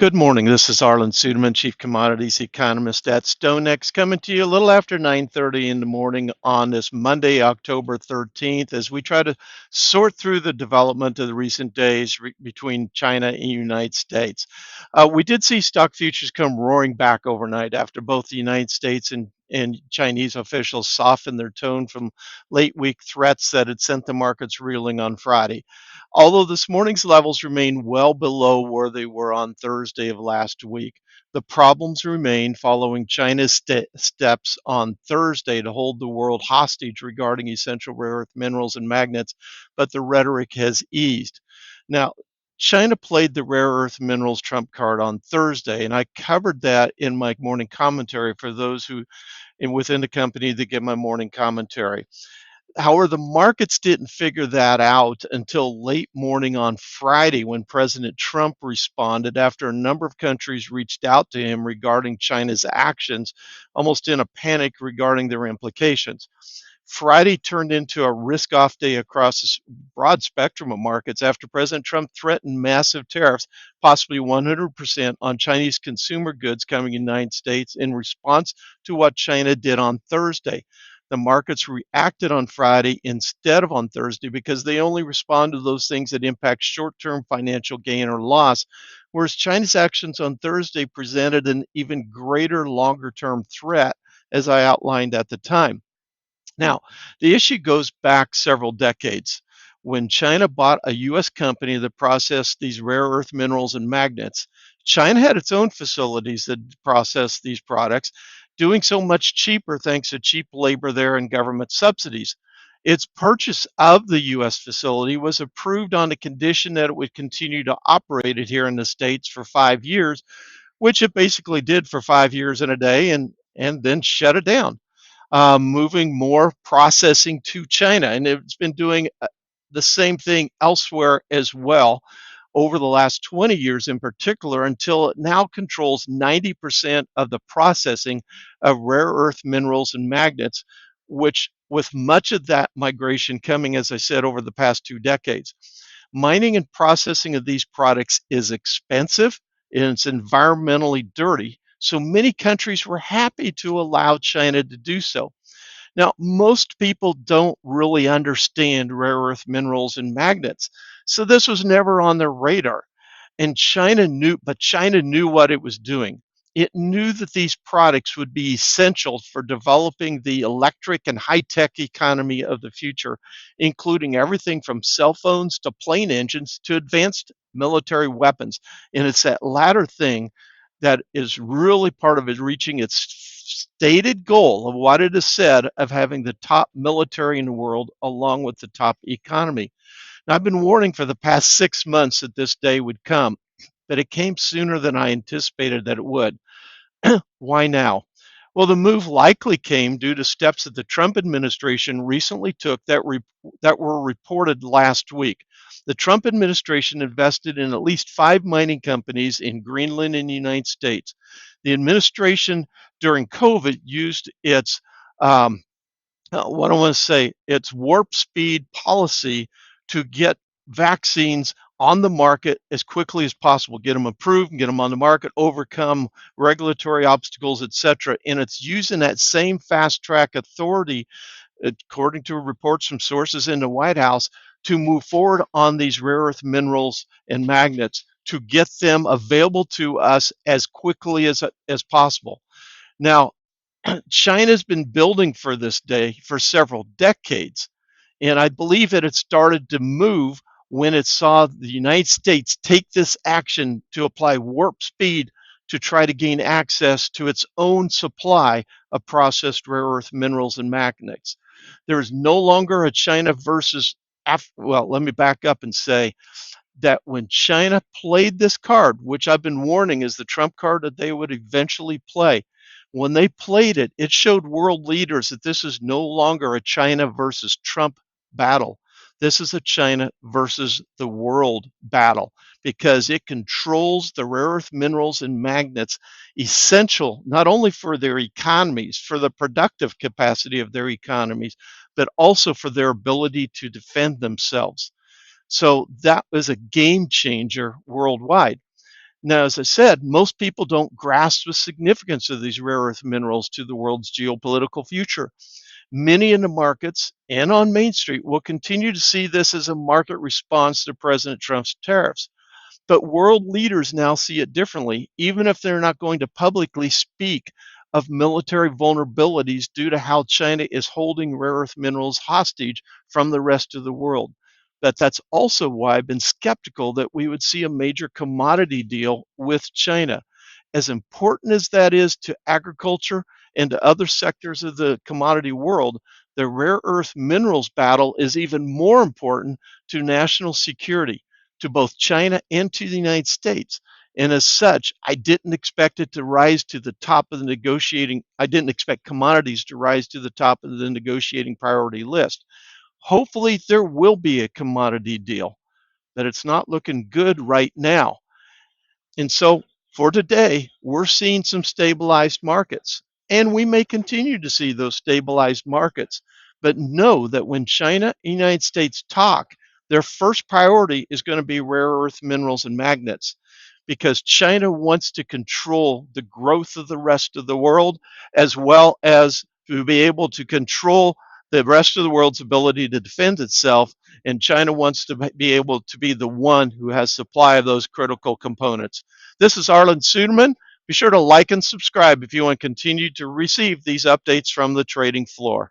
Good morning. This is Arlan Suderman, Chief Commodities Economist at StoneX, coming to you a little after 9:30 in the morning on this Monday, October 13th, as we try to sort through the development of the recent days between China and the United States. We did see stock futures come roaring back overnight after both the United States and Chinese officials softened their tone from late week threats that had sent the markets reeling on Friday. Although this morning's levels remain well below where they were on Thursday of last week, the problems remain following China's steps on Thursday to hold the world hostage regarding essential rare earth minerals and magnets, but the rhetoric has eased. Now, China played the rare earth minerals trump card on Thursday, and I covered that in my morning commentary for those who within the company that get my morning commentary. However, the markets didn't figure that out until late morning on Friday when President Trump responded after a number of countries reached out to him regarding China's actions, almost in a panic regarding their implications. Friday turned into a risk off day across a broad spectrum of markets after President Trump threatened massive tariffs, possibly 100% on Chinese consumer goods coming to the United States in response to what China did on Thursday. The markets reacted on Friday instead of on Thursday because they only respond to those things that impact short term financial gain or loss, whereas China's actions on Thursday presented an even greater longer term threat, as I outlined at the time. Now, the issue goes back several decades when China bought a US company that processed these rare earth minerals and magnets. China had its own facilities that processed these products, doing so much cheaper thanks to cheap labor there and government subsidies. Its purchase of the US facility was approved on the condition that it would continue to operate it here in the States for 5 years, which it basically did for 5 years and a day and then shut it down, moving more processing to China. And it's been doing the same thing elsewhere as well over the last 20 years in particular, until it now controls 90% of the processing of rare earth minerals and magnets, which with much of that migration coming, as I said, over the past 2 decades. Mining and processing of these products is expensive and it's environmentally dirty. So many countries were happy to allow China to do so. Now, most people don't really understand rare earth minerals and magnets. So this was never on their radar. And China knew what it was doing. It knew that these products would be essential for developing the electric and high tech economy of the future, including everything from cell phones to plane engines to advanced military weapons. And it's that latter thing that is really part of it reaching its stated goal of what it has said of having the top military in the world along with the top economy. Now, I've been warning for the past 6 months that this day would come, but it came sooner than I anticipated that it would. Why now? Well, the move likely came due to steps that the Trump administration recently took that were reported last week. The Trump administration invested in at least 5 mining companies in Greenland and the United States. The administration during COVID used its what I want to say, its warp speed policy to get vaccines on the market as quickly as possible, get them approved and get them on the market, overcome regulatory obstacles, etc. And it's using that same fast track authority, according to reports from sources in the White House, to move forward on these rare earth minerals and magnets to get them available to us as quickly as possible. Now, China's been building for this day for several decades. And I believe that it started to move when it saw the United States take this action to apply warp speed to try to gain access to its own supply of processed rare earth minerals and magnets. There is no longer a China versus, well, let me back up and say that when China played this card, which I've been warning is the Trump card that they would eventually play, when they played it, it showed world leaders that this is no longer a China versus Trump battle. This is a China versus the world battle because it controls the rare earth minerals and magnets essential not only for their economies, for the productive capacity of their economies, but also for their ability to defend themselves. So that was a game changer worldwide. Now, as I said, most people don't grasp the significance of these rare earth minerals to the world's geopolitical future. Many in the markets and on Main Street will continue to see this as a market response to President Trump's tariffs. But world leaders now see it differently, even if they're not going to publicly speak of military vulnerabilities due to how China is holding rare earth minerals hostage from the rest of the world. But that's also why I've been skeptical that we would see a major commodity deal with China. As important as that is to agriculture and to other sectors of the commodity world, the rare earth minerals battle is even more important to national security, to both China and to the United States. And as such, I didn't expect it to rise to the top of the negotiating. I didn't expect commodities to rise to the top of the negotiating priority list. Hopefully, there will be a commodity deal, but it's not looking good right now. And so for today, we're seeing some stabilized markets, and we may continue to see those stabilized markets. But know that when China and the United States talk, their first priority is going to be rare earth minerals and magnets, because China wants to control the growth of the rest of the world, as well as to be able to control the rest of the world's ability to defend itself. And China wants to be able to be the one who has supply of those critical components. This is Arlan Suderman. Be sure to like and subscribe if you want to continue to receive these updates from the trading floor.